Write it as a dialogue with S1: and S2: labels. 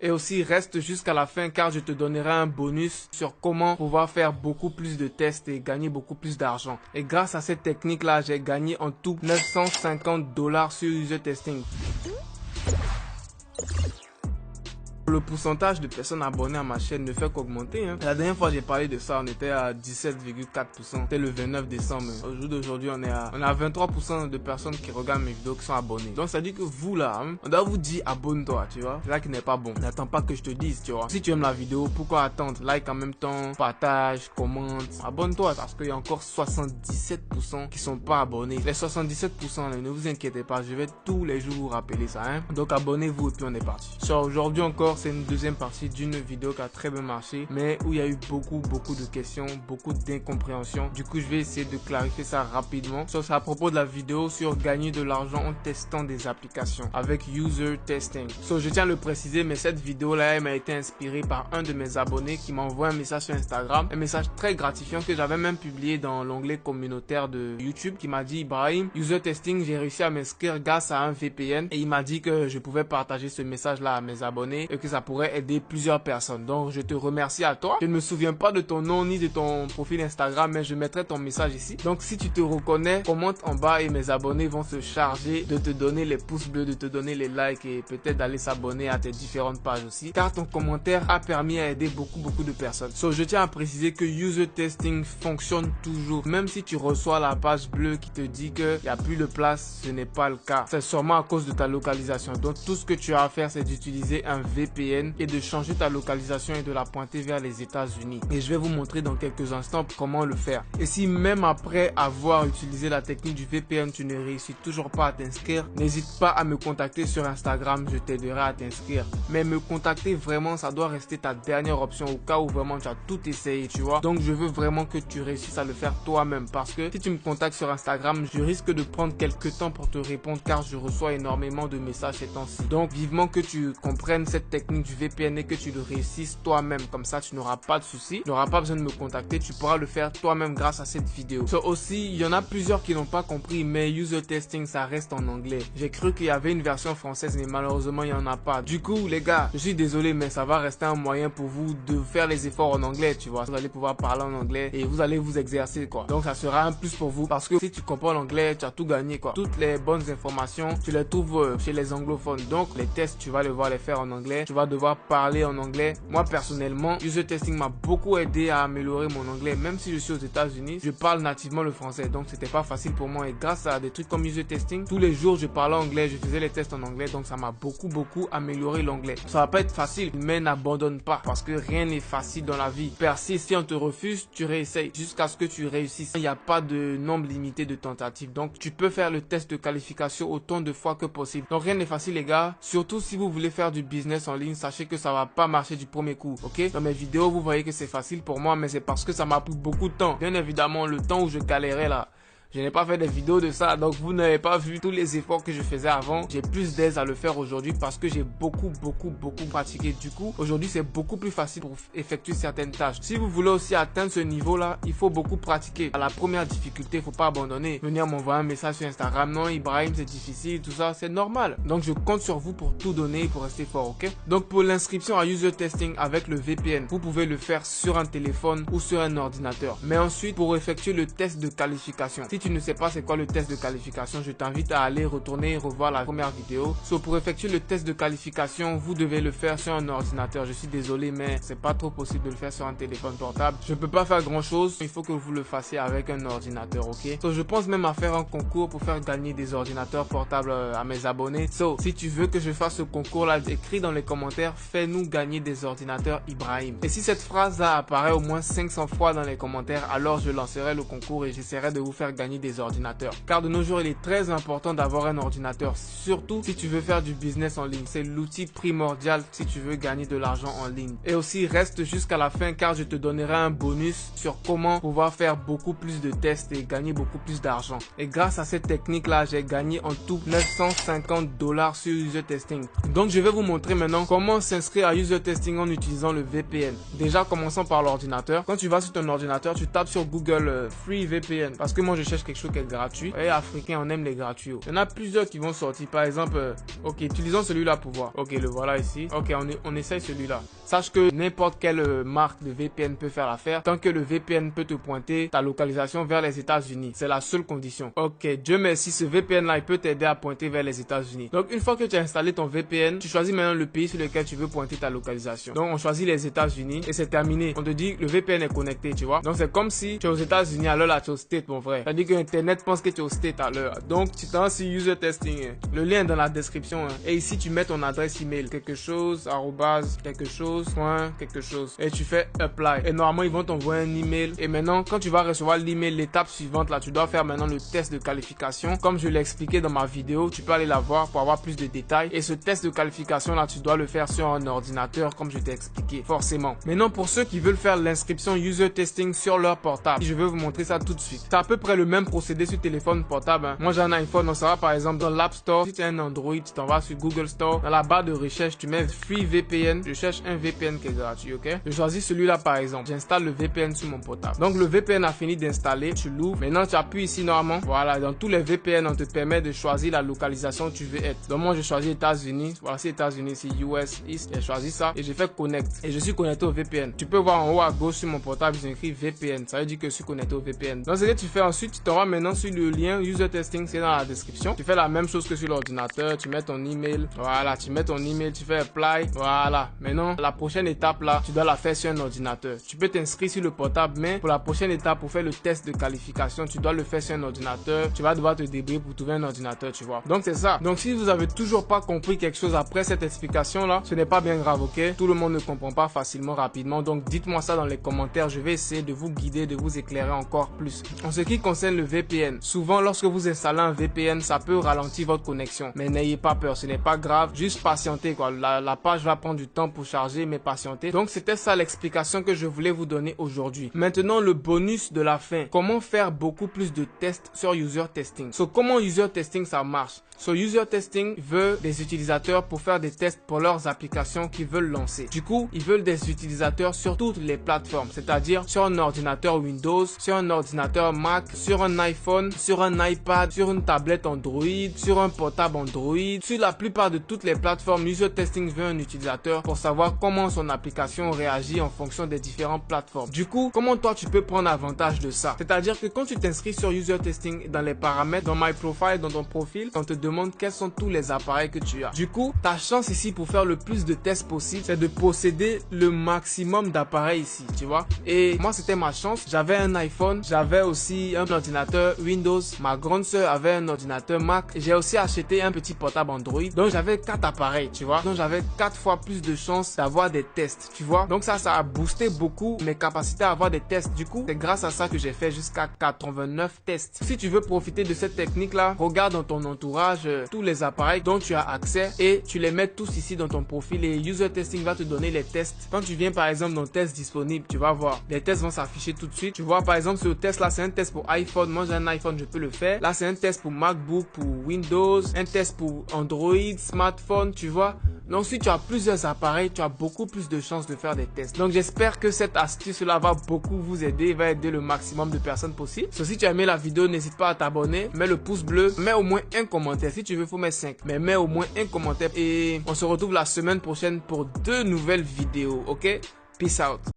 S1: Et aussi reste jusqu'à la fin car je te donnerai un bonus sur comment pouvoir faire beaucoup plus de tests et gagner beaucoup plus d'argent. Et grâce à cette technique là, j'ai gagné en tout $950 sur user testing. Le pourcentage de personnes abonnées à ma chaîne ne fait qu'augmenter. La dernière fois j'ai parlé de ça, on était à 17,4%. C'était le 29 décembre. Au jour d'aujourd'hui, on est à 23% de personnes qui regardent mes vidéos qui sont abonnées. Donc ça dit que vous là, on doit vous dire abonne-toi, tu vois. C'est ça qui n'est pas bon. N'attends pas que je te dise, tu vois. Si tu aimes la vidéo, pourquoi attendre? Like en même temps, partage, commente, abonne-toi parce qu'il y a encore 77% qui sont pas abonnés. Les 77% là, ne vous inquiétez pas, je vais tous les jours vous rappeler ça. Donc abonnez-vous et puis on est parti. Aujourd'hui encore, c'est une deuxième partie d'une vidéo qui a très bien marché, mais où il y a eu beaucoup de questions, beaucoup d'incompréhension. Du coup, je vais essayer de clarifier ça rapidement. C'est à propos de la vidéo sur gagner de l'argent en testant des applications avec user testing. Je tiens à le préciser, mais cette vidéo-là, elle m'a été inspirée par un de mes abonnés qui m'a envoyé un message sur Instagram, un message très gratifiant que j'avais même publié dans l'onglet communautaire de YouTube, qui m'a dit: Ibrahim, user testing, j'ai réussi à m'inscrire grâce à un VPN, et il m'a dit que je pouvais partager ce message-là à mes abonnés et que ça pourrait aider plusieurs personnes. Donc je te remercie à toi. Je ne me souviens pas de ton nom ni de ton profil Instagram, mais je mettrai ton message ici. Donc si tu te reconnais, commente en bas et mes abonnés vont se charger de te donner les pouces bleus, de te donner les likes et peut-être d'aller s'abonner à tes différentes pages aussi, car ton commentaire a permis à aider beaucoup de personnes. Je tiens à préciser que user testing fonctionne toujours. Même si tu reçois la page bleue qui te dit qu'il n'y a plus de place, ce n'est pas le cas. C'est sûrement à cause de ta localisation. Donc tout ce que tu as à faire, c'est d'utiliser un VPN et de changer ta localisation et de la pointer vers les États-Unis. Et je vais vous montrer dans quelques instants comment le faire. Et si même après avoir utilisé la technique du VPN, tu ne réussis toujours pas à t'inscrire, n'hésite pas à me contacter sur Instagram, je t'aiderai à t'inscrire. Mais me contacter vraiment, ça doit rester ta dernière option au cas où vraiment tu as tout essayé, tu vois. Donc je veux vraiment que tu réussisses à le faire toi-même parce que si tu me contactes sur Instagram, je risque de prendre quelques temps pour te répondre car je reçois énormément de messages ces temps-ci. Donc vivement que tu comprennes cette technique du VPN et que tu le réussisses toi-même. Comme ça, tu n'auras pas de soucis. Tu n'auras pas besoin de me contacter. Tu pourras le faire toi-même grâce à cette vidéo. Aussi, il y en a plusieurs qui n'ont pas compris, mais user testing, ça reste en anglais. J'ai cru qu'il y avait une version française, mais malheureusement, il n'y en a pas. Du coup, les gars, je suis désolé, mais ça va rester un moyen pour vous de faire les efforts en anglais, tu vois. Vous allez pouvoir parler en anglais et vous allez vous exercer, quoi. Donc, ça sera un plus pour vous parce que si tu comprends l'anglais, tu as tout gagné, quoi. Toutes les bonnes informations, tu les trouves chez les anglophones. Donc, les tests, tu vas devoir les faire en anglais. Tu vas devoir parler en anglais. Moi personnellement, user testing m'a beaucoup aidé à améliorer mon anglais. Même si je suis aux États-Unis, je parle nativement le français, donc c'était pas facile pour moi. Et grâce à des trucs comme user testing, tous les jours je parlais anglais, je faisais les tests en anglais, donc ça m'a beaucoup amélioré l'anglais. Ça va pas être facile, mais n'abandonne pas parce que rien n'est facile dans la vie. Persiste, si on te refuse, tu réessayes jusqu'à ce que tu réussisses. Il n'y a pas de nombre limité de tentatives, donc tu peux faire le test de qualification autant de fois que possible. Donc rien n'est facile les gars, surtout si vous voulez faire du business en ligne, sachez que ça va pas marcher du premier coup, ok? Dans mes vidéos, vous voyez que c'est facile pour moi, mais c'est parce que ça m'a pris beaucoup de temps. Bien évidemment, le temps où je galérais là, je n'ai pas fait des vidéos de ça, donc vous n'avez pas vu tous les efforts que je faisais avant. J'ai plus d'aise à le faire aujourd'hui parce que j'ai beaucoup pratiqué. Du coup, aujourd'hui, c'est beaucoup plus facile pour effectuer certaines tâches. Si vous voulez aussi atteindre ce niveau-là, il faut beaucoup pratiquer. À la première difficulté, il faut pas abandonner. Venir m'envoyer un message sur Instagram, non, Ibrahim, c'est difficile, tout ça, c'est normal. Donc, je compte sur vous pour tout donner et pour rester fort, ok? Donc, pour l'inscription à user testing avec le VPN, vous pouvez le faire sur un téléphone ou sur un ordinateur. Mais ensuite, pour effectuer le test de qualification, si tu ne sais pas c'est quoi le test de qualification, je t'invite à aller retourner et revoir la première vidéo. Pour effectuer le test de qualification, vous devez le faire sur un ordinateur. Je suis désolé, mais c'est pas trop possible de le faire sur un téléphone portable. Je peux pas faire grand chose. Il faut que vous le fassiez avec un ordinateur, ok? Je pense même à faire un concours pour faire gagner des ordinateurs portables à mes abonnés. Si tu veux que je fasse ce concours-là, écris dans les commentaires, fais-nous gagner des ordinateurs Ibrahim. Et si cette phrase-là apparaît au moins 500 fois dans les commentaires, alors je lancerai le concours et j'essaierai de vous faire gagner des ordinateurs. Car de nos jours, il est très important d'avoir un ordinateur, surtout si tu veux faire du business en ligne. C'est l'outil primordial si tu veux gagner de l'argent en ligne. Et aussi, reste jusqu'à la fin car je te donnerai un bonus sur comment pouvoir faire beaucoup plus de tests et gagner beaucoup plus d'argent. Et grâce à cette technique-là, j'ai gagné en tout $950 sur user testing. Donc, je vais vous montrer maintenant comment s'inscrire à user testing en utilisant le VPN. Déjà, commençons par l'ordinateur. Quand tu vas sur ton ordinateur, tu tapes sur Google Free VPN parce que moi, je cherche cherches quelque chose qui est gratuit. Et africain, on aime les gratuits. Il y en a plusieurs qui vont sortir. Par exemple, ok, utilisons celui-là pour voir. Ok, le voilà ici. Ok, on essaye celui-là. Sache que n'importe quelle marque de VPN peut faire l'affaire tant que le VPN peut te pointer ta localisation vers les États-Unis. C'est la seule condition. Ok, Dieu merci, ce VPN-là, il peut t'aider à pointer vers les États-Unis. Donc, une fois que tu as installé ton VPN, tu choisis maintenant le pays sur lequel tu veux pointer ta localisation. Donc, on choisit les États-Unis et c'est terminé. On te dit le VPN est connecté, tu vois. Donc, c'est comme si tu es aux États-Unis, alors là, tu es au State, mon frère. C'est-à-dire que Internet pense que tu es au State à l'heure. Donc, tu t'en sur user testing. Le lien est dans la description. Et ici, tu mets ton adresse email. Quelque chose, arrobase, quelque chose, point, quelque chose. Et tu fais apply. Et normalement, ils vont t'envoyer un email. Et maintenant, quand tu vas recevoir l'email, l'étape suivante, là, tu dois faire maintenant le test de qualification. Comme je l'ai expliqué dans ma vidéo, tu peux aller la voir pour avoir plus de détails. Et ce test de qualification, là, tu dois le faire sur un ordinateur, comme je t'ai expliqué, forcément. Maintenant, pour ceux qui veulent faire l'inscription user testing sur leur portable, je vais vous montrer ça tout de suite. C'est à peu près le même procédé sur téléphone portable. Hein. Moi, j'ai un iPhone, on sera par exemple dans l'App Store. Si tu as un Android, tu t'en vas sur Google Store. Dans la barre de recherche, tu mets Free VPN. Je cherche un VPN qui est gratuit, ok? Je choisis celui-là par exemple. J'installe le VPN sur mon portable. Donc, le VPN a fini d'installer. Tu l'ouvres. Maintenant, tu appuies ici normalement. Voilà, dans tous les VPN, on te permet de choisir la localisation où tu veux être. Donc, moi, j'ai choisi États-Unis. Voilà, c'est États-Unis, c'est US East. J'ai choisi ça et j'ai fait Connect. Et je suis connecté au VPN. Tu peux voir en haut à gauche sur mon portable, j'ai écrit VPN. Ça veut dire que je suis connecté au VPN. Donc, ce que tu fais ensuite, tu te rends maintenant sur le lien user testing, c'est dans la description. Tu fais la même chose que sur l'ordinateur. Tu mets ton email. Voilà, tu mets ton email, tu fais apply. Voilà. Maintenant, la prochaine étape là, tu dois la faire sur un ordinateur. Tu peux t'inscrire sur le portable, mais pour la prochaine étape, pour faire le test de qualification, tu dois le faire sur un ordinateur. Tu vas devoir te débrouiller pour trouver un ordinateur, tu vois. Donc, c'est ça. Donc, si vous avez toujours pas compris quelque chose après cette explication là, ce n'est pas bien grave, ok? Tout le monde ne comprend pas facilement, rapidement. Donc, dites-moi ça dans les commentaires. Je vais essayer de vous guider, de vous éclairer encore plus. En ce qui concerne le VPN, souvent, lorsque vous installez un VPN, ça peut ralentir votre connexion. Mais n'ayez pas peur, ce n'est pas grave. Juste patientez, quoi. La page va prendre du temps pour charger, mais patientez. Donc, c'était ça l'explication que je voulais vous donner aujourd'hui. Maintenant, le bonus de la fin. Comment faire beaucoup plus de tests sur user testing? Comment user testing ça marche? User testing veut des utilisateurs pour faire des tests pour leurs applications qu'ils veulent lancer. Du coup, ils veulent des utilisateurs sur toutes les plateformes, c'est-à-dire sur un ordinateur Windows, sur un ordinateur Mac, sur un iPhone, sur un iPad, sur une tablette Android, sur un portable Android. Sur la plupart de toutes les plateformes, user testing veut un utilisateur pour savoir comment son application réagit en fonction des différentes plateformes. Du coup, comment toi tu peux prendre avantage de ça? C'est-à-dire que quand tu t'inscris sur user testing, dans les paramètres, dans My Profile, dans ton profil, on te demande quels sont tous les appareils que tu as. Du coup, ta chance ici pour faire le plus de tests possible, c'est de posséder le maximum d'appareils ici, tu vois. Et moi, c'était ma chance. J'avais un iPhone, j'avais aussi un ordinateur Windows. Ma grande sœur avait un ordinateur Mac. J'ai aussi acheté un petit portable Android. Donc, j'avais 4 appareils, tu vois. Donc, j'avais 4 fois plus de chances d'avoir des tests, tu vois. Donc, ça a boosté beaucoup mes capacités à avoir des tests. Du coup, c'est grâce à ça que j'ai fait jusqu'à 89 tests. Si tu veux profiter de cette technique-là, regarde dans ton entourage tous les appareils dont tu as accès et tu les mets tous ici dans ton profil et user testing va te donner les tests. Quand tu viens par exemple dans test disponible, tu vas voir les tests vont s'afficher tout de suite. Tu vois par exemple ce test là, c'est un test pour iPhone. Moi j'ai un iPhone, je peux le faire. Là c'est un test pour MacBook, pour Windows, un test pour Android, smartphone, tu vois. Donc si tu as plusieurs appareils, tu as beaucoup plus de chances de faire des tests. Donc j'espère que cette astuce là va beaucoup vous aider, va aider le maximum de personnes possible. Si tu as aimé la vidéo, n'hésite pas à t'abonner, mets le pouce bleu, mets au moins un commentaire. Si tu veux, faut mettre 5, mais mets au moins un commentaire et on se retrouve la semaine prochaine pour 2 nouvelles vidéos, ok? Peace out.